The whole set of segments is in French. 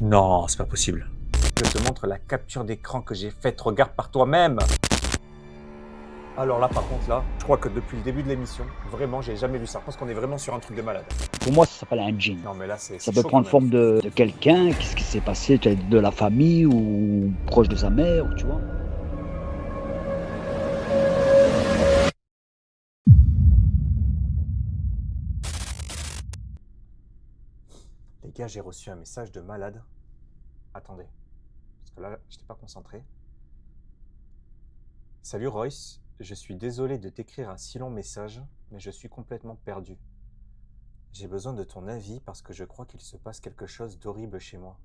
Non, c'est pas possible. Je te montre la capture d'écran que j'ai faite, regarde par toi-même. Alors là, par contre, là, je crois que depuis le début de l'émission, vraiment, j'ai jamais vu ça. Je pense qu'on est vraiment sur un truc de malade. Pour moi, ça s'appelle un djinn. Non, mais là, c'est Ça peut chaud quand prendre même. forme de quelqu'un, qu'est-ce qui s'est passé, peut-être de la famille ou proche de sa mère, tu vois. Les gars, j'ai reçu un message de malade. Attendez, parce que là, je n'étais pas concentré. Salut Royce, je suis désolé de t'écrire un si long message, mais je suis complètement perdu. J'ai besoin de ton avis parce que je crois qu'il se passe quelque chose d'horrible chez moi.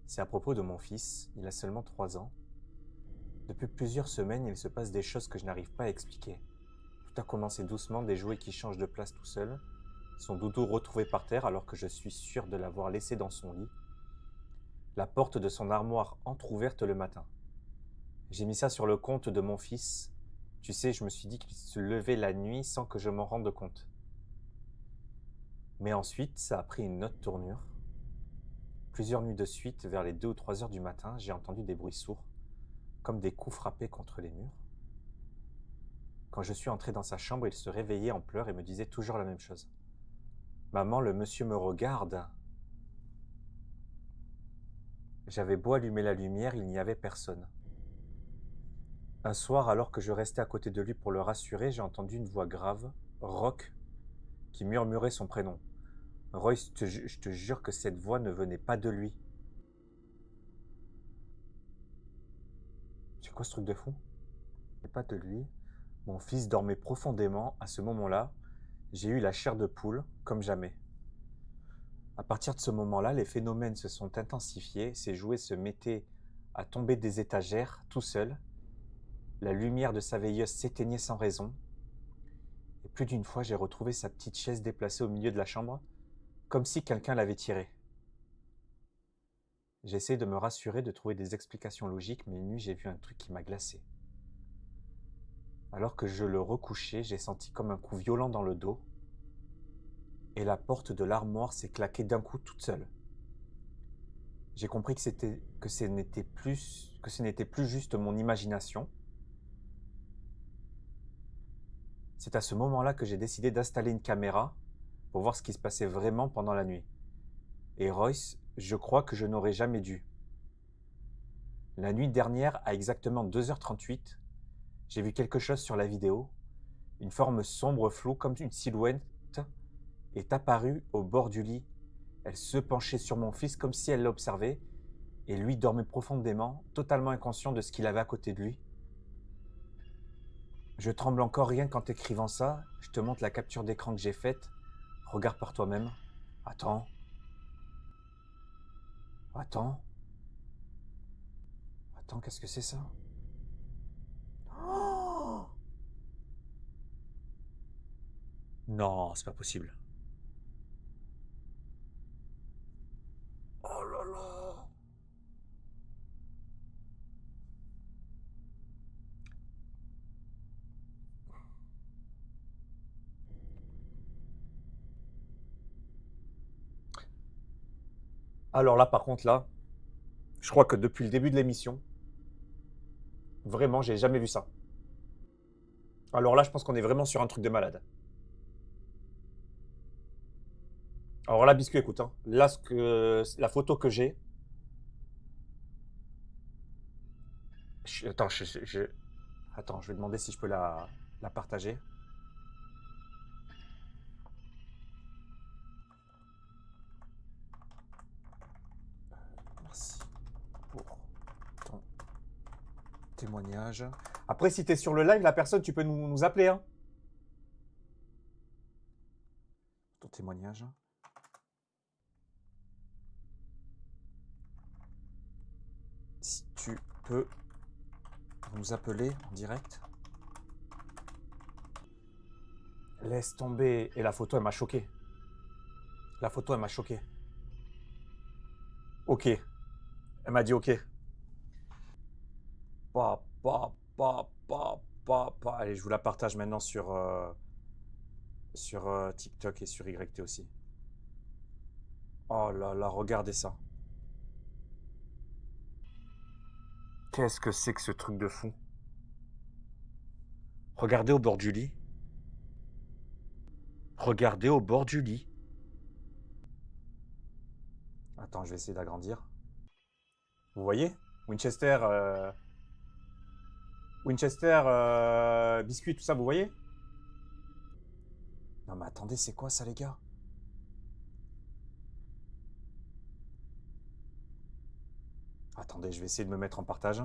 C'est à propos de mon fils, il a seulement 3 ans. Depuis plusieurs semaines, il se passe des choses que je n'arrive pas à expliquer. Tout a commencé doucement, des jouets qui changent de place tout seuls, son doudou retrouvé par terre alors que je suis sûr de l'avoir laissé dans son lit, la porte de son armoire entr'ouverte le matin. J'ai mis ça sur le compte de mon fils. Tu sais, je me suis dit qu'il se levait la nuit sans que je m'en rende compte. Mais ensuite, ça a pris une autre tournure. Plusieurs nuits de suite, vers les 2 ou 3 heures du matin, j'ai entendu des bruits sourds, comme des coups frappés contre les murs. Quand je suis entré dans sa chambre, il se réveillait en pleurs et me disait toujours la même chose. Maman, le monsieur me regarde. J'avais beau allumer la lumière, il n'y avait personne. Un soir, alors que je restais à côté de lui pour le rassurer, j'ai entendu une voix grave, rauque, qui murmurait son prénom. Royce, je te jure que cette voix ne venait pas de lui. C'est quoi ce truc de fou? Et pas de lui. Mon fils dormait profondément. À ce moment-là, j'ai eu la chair de poule, comme jamais. À partir de ce moment-là, les phénomènes se sont intensifiés, ses jouets se mettaient à tomber des étagères, tout seuls. La lumière de sa veilleuse s'éteignait sans raison. Et plus d'une fois, j'ai retrouvé sa petite chaise déplacée au milieu de la chambre, comme si quelqu'un l'avait tirée. J'ai essayé de me rassurer, de trouver des explications logiques, mais une nuit, j'ai vu un truc qui m'a glacé. Alors que je le recouchais, j'ai senti comme un coup violent dans le dos, et la porte de l'armoire s'est claquée d'un coup toute seule. J'ai compris que ce n'était plus juste mon imagination. C'est à ce moment-là que j'ai décidé d'installer une caméra pour voir ce qui se passait vraiment pendant la nuit. Et Royce, je crois que je n'aurais jamais dû. La nuit dernière, à exactement 2h38, j'ai vu quelque chose sur la vidéo. Une forme sombre floue comme une silhouette est apparue au bord du lit. Elle se penchait sur mon fils comme si elle l'observait, et lui dormait profondément, totalement inconscient de ce qu'il avait à côté de lui. Je tremble encore rien qu'en t'écrivant ça. Je te montre la capture d'écran que j'ai faite. Regarde par toi-même. Attends. Attends. Attends, qu'est-ce que c'est ça? Oh, non, c'est pas possible. Oh là là. Alors là, par contre, là, je crois que depuis le début de l'émission, vraiment, j'ai jamais vu ça. Alors là, je pense qu'on est vraiment sur un truc de malade. Alors là, Biscuit, écoute, hein, là, la photo que j'ai. Attends, attends, je vais demander si je peux la partager. Merci pour ton témoignage. Après, si tu es sur le live, la personne, tu peux nous appeler. Hein. Ton témoignage. Si tu peux nous appeler en direct. Laisse tomber. Et la photo, elle m'a choqué. La photo, elle m'a choqué. Ok. Elle m'a dit ok. Pa, pa, pa, pa, pa, pa. Allez, je vous la partage maintenant sur TikTok et sur YT aussi. Oh là là, regardez ça. Qu'est-ce que c'est que ce truc de fou? Regardez au bord du lit. Regardez au bord du lit. Attends, je vais essayer d'agrandir. Vous voyez? Winchester, biscuit, tout ça, vous voyez? Non mais attendez, c'est quoi ça les gars? Attendez, je vais essayer de me mettre en partage.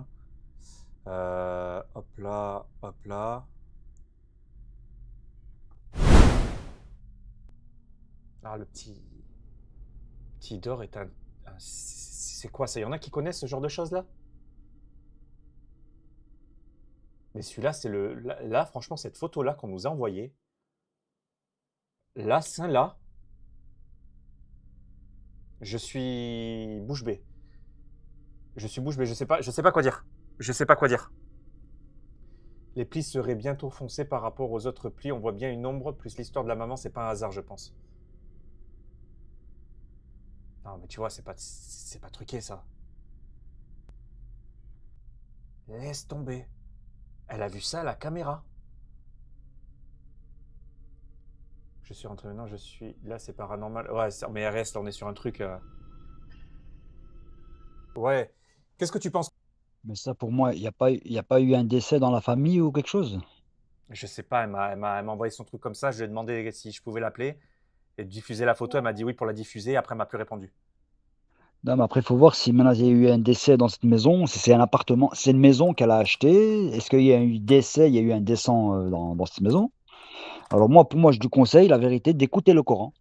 Hop là, hop là. Ah, le petit d'or est c'est quoi ça? Il y en a qui connaissent ce genre de choses là? Mais celui-là, c'est là, franchement, cette photo-là qu'on nous a envoyée, là, là, je suis bouche bée. Je suis bouche bée, je sais pas quoi dire. Je sais pas quoi dire. Les plis seraient bientôt foncés par rapport aux autres plis. On voit bien une ombre, plus l'histoire de la maman, c'est pas un hasard, je pense. Non, mais tu vois, c'est pas truqué, ça. Laisse tomber. Elle a vu ça à la caméra. Je suis rentré maintenant, je suis... Là, c'est paranormal. Ouais, mais reste, là, on est sur un truc... Ouais. Qu'est-ce que tu penses? Mais ça, pour moi, il y a pas eu un décès dans la famille ou quelque chose? Je sais pas, elle m'a envoyé son truc comme ça. Je lui ai demandé si je pouvais l'appeler et de diffuser la photo. Elle m'a dit oui pour la diffuser. Après, elle m'a plus répondu. Non, mais après, il faut voir si maintenant il y a eu un décès dans cette maison, si c'est un appartement, c'est une maison qu'elle a achetée. Est-ce qu'il y a eu décès, il y a eu un décès dans cette maison? Alors moi, pour moi, je lui conseille la vérité d'écouter le Coran.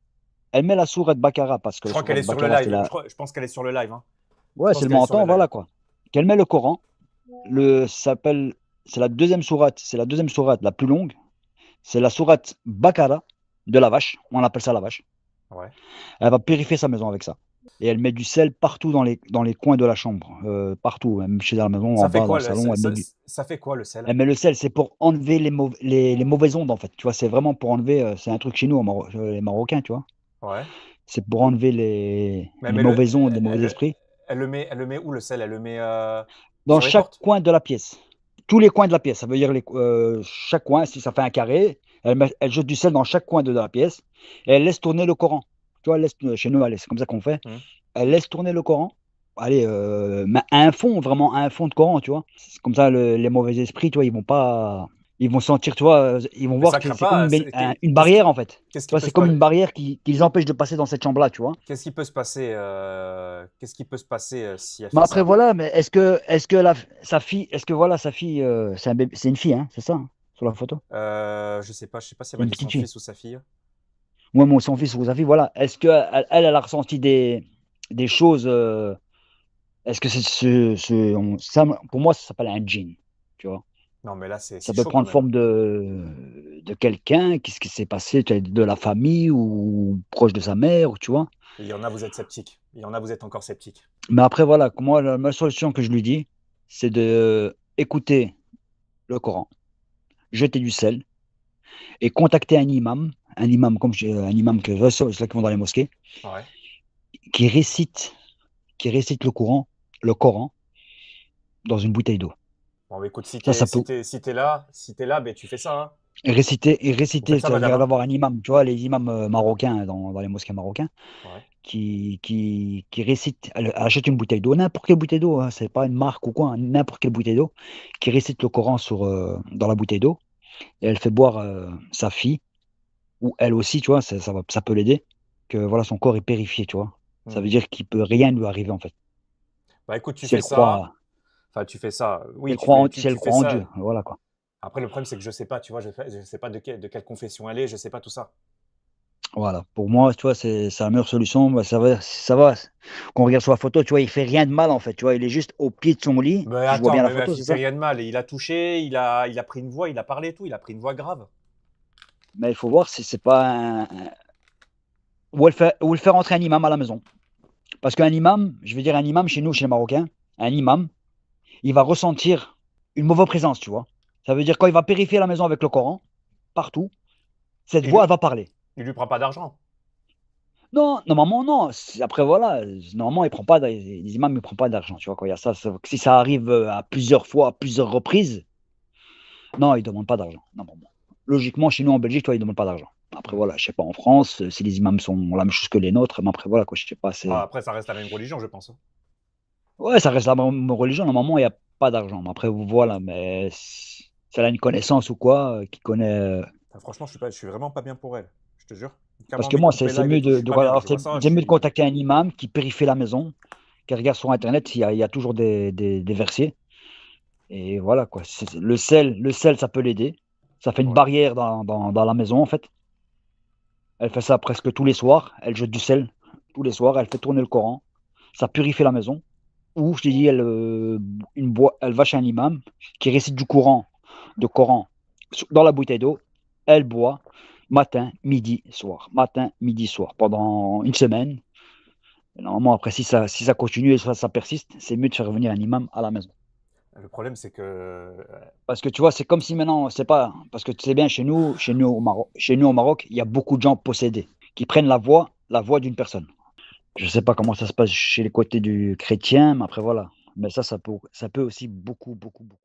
Elle met la sourate Baqara parce que Je la crois qu'elle est sourate sur le Baqara, c'est live. la... Je pense qu'elle est sur le live. Hein. Je Ouais, pense c'est le qu'elle est sur le menton, live. voilà quoi. Qu'elle met le Coran. Ça s'appelle, c'est la deuxième sourate la plus longue. C'est la sourate Baqara de la vache. On appelle ça la vache. Ouais. Elle va purifier sa maison avec ça. Et elle met du sel partout dans les coins de la chambre. Partout, même chez la maison, en Ça fait bas, dans quoi le salon. ça fait quoi le sel? Elle met le sel, c'est pour enlever les mauvaises ondes, en fait. Tu vois, c'est vraiment pour enlever. C'est un truc chez nous, les Marocains, tu vois. Ouais. C'est pour enlever Mais, les mais mauvaises ondes, les mauvais esprits. elle le met où le sel? Elle le met Dans sur les chaque portes? coin de la pièce. Tous les coins de la pièce. Ça veut dire chaque coin, si ça fait un carré, elle jette du sel dans chaque coin de la pièce et elle laisse tourner le Coran. Tu vois, chez nous, c'est comme ça qu'on fait. Hmm. Elle laisse tourner le Coran. Allez, mais à un fond, vraiment à un fond de Coran, tu vois. C'est comme ça, les mauvais esprits, tu vois, ils vont pas. Ils vont sentir, tu vois, ils vont Mais voir ça que craint c'est comme pas. une barrière, en fait. Qu'est-ce Tu qui vois, peut c'est se comme une passer? barrière qui les empêche de passer dans cette chambre-là, tu vois. Qu'est-ce qui peut se passer Qu'est-ce qui peut se passer si elle Mais fait après, ça? voilà, mais est-ce que sa fille, est-ce que voilà, sa fille, c'est un bébé, c'est une fille, hein, c'est ça, hein, sur la photo? Je sais pas si elle C'est m'a une dit petite son fille. fils ou sa fille. Moi, son fils ou sa fille, voilà. Est-ce qu'elle elle a ressenti des choses, est-ce que c'est ça, pour moi, ça s'appelle un djinn, tu vois. Non, mais là, Ça c'est peut chaud quand prendre même. forme de quelqu'un, qu'est-ce qui s'est passé, de la famille ou proche de sa mère, tu vois. Il y en a, vous êtes sceptique. Il y en a, vous êtes encore sceptique. Mais après, voilà, moi, ma solution que je lui dis, c'est de écouter le Coran, jeter du sel et contacter un imam un imam c'est là qui vont dans les mosquées, Ouais. qui récite, le Coran dans une bouteille d'eau. Bon, bah, écoute, Ça peut si t'es là, ben, tu fais ça. Hein. Vous réciter, faites ça, madame. c'est-à-dire Hein. d'avoir un imam, tu vois, les imams marocains dans les mosquées marocains, Ouais. qui récite, elle achète une bouteille d'eau, n'importe quelle bouteille d'eau, hein, c'est pas une marque ou quoi, hein, n'importe quelle bouteille d'eau, qui récite le Coran dans la bouteille d'eau, et elle fait boire sa fille, ou elle aussi, tu vois, ça peut l'aider, que voilà, son corps est purifié, tu vois. Ça veut Hmm. dire qu'il peut rien lui arriver, en fait. Bah, écoute, tu Si fais elle ça. croit, Enfin, tu fais ça. si Oui, elle croit si elle tu fais croit en ça. Dieu, voilà quoi. Après, le problème, c'est que je sais pas, tu vois, je sais pas de quelle confession elle est, je sais pas tout ça. Voilà. Pour moi, tu vois, c'est la meilleure solution. Bah, ça va. Quand on regarde sur la photo, tu vois, il fait rien de mal en fait. Tu vois, il est juste au pied de son lit. Mais Je vois attends, bien la mais photo, il c'est fait ça? rien de mal. Et il a touché, il a pris une voix, il a parlé et tout, il a pris une voix grave. Mais il faut voir si c'est pas où elle fait rentrer un imam à la maison. Parce qu'un imam, je veux dire un imam chez nous, chez les Marocains, un imam, il va ressentir une mauvaise présence, tu vois. Ça veut dire quand il va purifier la maison avec le Coran, partout, cette Il voix lui, elle va parler. il lui prend pas d'argent. Non, normalement non, après voilà, normalement il prend pas d les imams ils prend pas d'argent, tu vois? Quand il y a ça, si ça arrive, à plusieurs fois, à plusieurs reprises, non, ils demandent pas d'argent, normalement. Logiquement, chez nous en Belgique, tu vois, ils demandent pas d'argent. Après Hmm. voilà, je sais pas en France, si les imams sont la même chose que les nôtres, mais après voilà quoi, je sais pas, Ah, c'est après, ça reste la même religion, je pense, hein. ouais, ça reste la même religion, normalement il y a pas d'argent, mais après voilà, mais si elle a une connaissance ou quoi, qui connaît, Enfin, franchement, je suis vraiment pas bien pour elle. Je te jure. Qu'elle m'a parce que envie de moi couper c'est live et mieux tout, je de suis pas bien. alors Je vois ça, je c'est mieux de suis. contacter un imam qui purifie la maison, qui regarde sur internet, il y a toujours des versets. Et voilà quoi, le sel ça peut l'aider. Ça fait une Ouais. barrière dans la maison en fait. Elle fait ça presque tous les soirs, elle jette du sel tous les soirs, elle fait tourner le Coran, ça purifie la maison. Ou je t'ai dit elle va chez un imam qui récite du Coran dans la bouteille d'eau, elle boit matin, midi, soir, pendant une semaine. Et normalement après si ça continue et ça persiste, c'est mieux de faire venir un imam à la maison. Le problème, c'est que. Parce que tu vois, c'est comme si maintenant, c'est pas parce que tu sais bien chez nous au Maroc, il y a beaucoup de gens possédés qui prennent la voix d'une personne. Je sais pas comment ça se passe chez les côtés du chrétien, mais après voilà. Mais ça peut aussi beaucoup, beaucoup, beaucoup